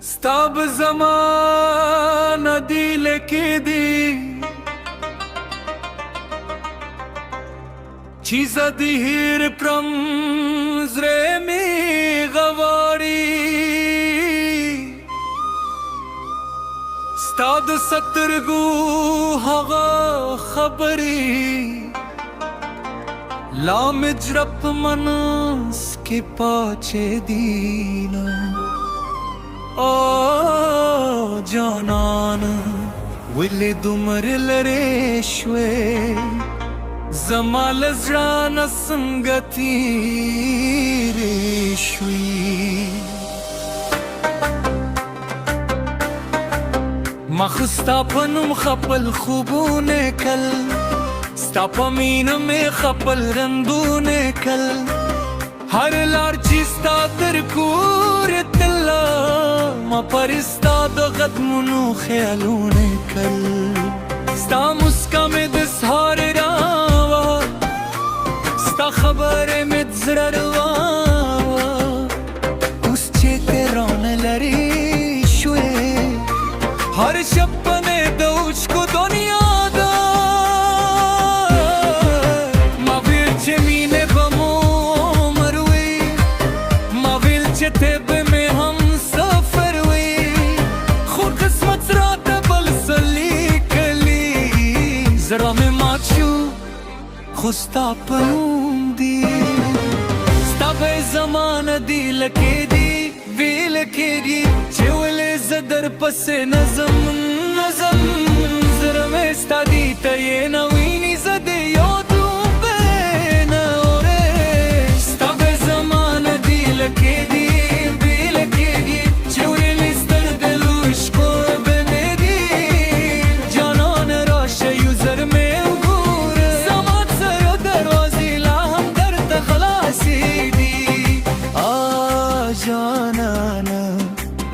Stab zamana dile kedi Çiza dihir pram zremi gawari Stad satrgu haga khabari Lam jrap manas ke pache dina O canan Wili dumar lareşwe Zamal zrana sangati reşwi Makhsta panum khapal khubune kal Sta min me khapal randune kal Har lar chista dar kur tilla Ma parista do qadmunu khayalune kal Sta muska med sar rawa Sta khabar med zrarwa Us chete ron lari shwe Har shapne do ushko dunyada Ma vil chemine bamo Tebe mein hum safar hui Khud qismat raat bal sali kali Zara mein machu khusta panundi Stabe zamana dil kedi vil kedi Chewle zadar pas nazam nazam Zara mein stadi taye nawini zade yadu bena ore Stabe zamana dil kedi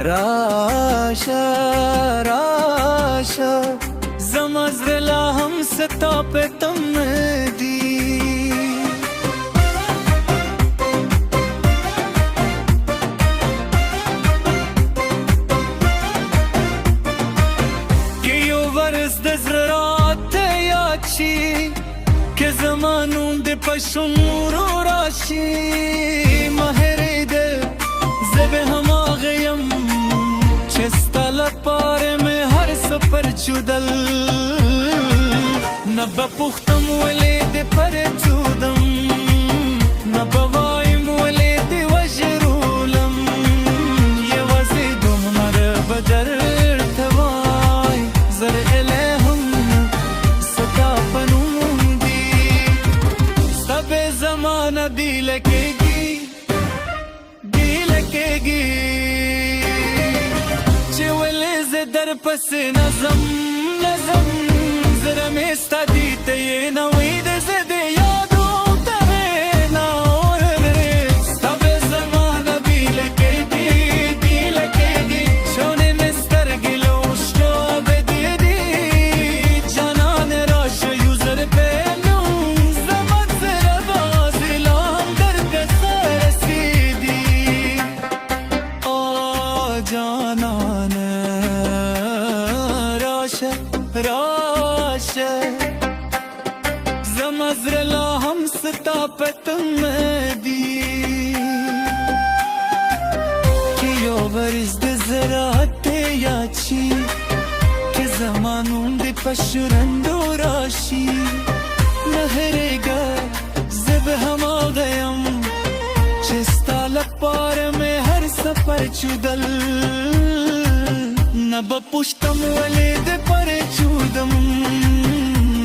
Rasha, Rasha Zamazrela hum sata pe tum di Ki yo varz de zraat yachi Ke zamanun de pashun rashi Mahere de zebe hama gayam Chestala pare mein har safar chudal Nabba pukhtam walid par chudam Nabba vaim walid wajrulam Ye wazidum mar badar tawai Zar elehum sata panundi Sabe zamana dilekegi Dilekegi در پس نظم نظم زر میستا دیته یه نوید زده یادو تره ناوره ستا به زمان بیلکه دی شونه مستر گلوشتو بدی دی جانان راش یوزر پنون زمان زر بازی لام در قصه رسیدی آ جانان Rasha Zamazrela hum sata patum di Ki yo variz de zaraate yachi Ke zamanun de pashurando rashi Nahrega zeb hama gayam Chesta lapar mein har safar chudal Nabba pushtam walid par chudam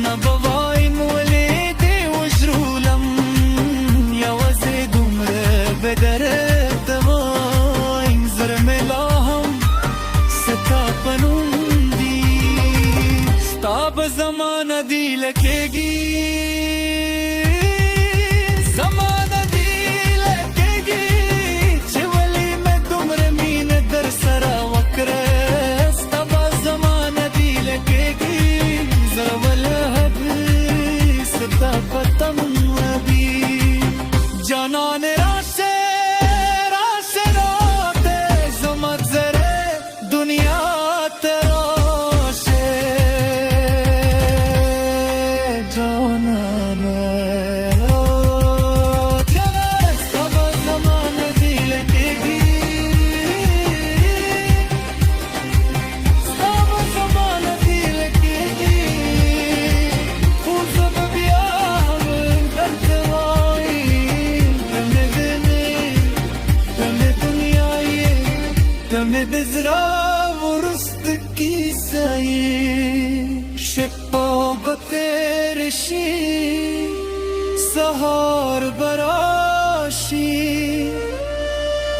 Nabba vaim walid wajrulam Ya wazidum bedar tavaim Zar melaham sata panundi Stab zamana dilekegi Zamana dilekegi Chewali mein tumre min dar sara wakre Janan rashe rashe rote zamazre تمد ازرا ورست کیسایی شپا بترشی سهار براشی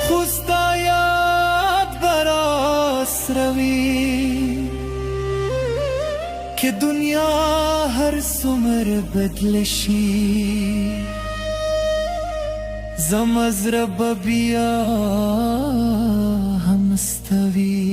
خوستا یاد براس روی که دنیا هر سمر بدلشی زمزر ببیا همستوی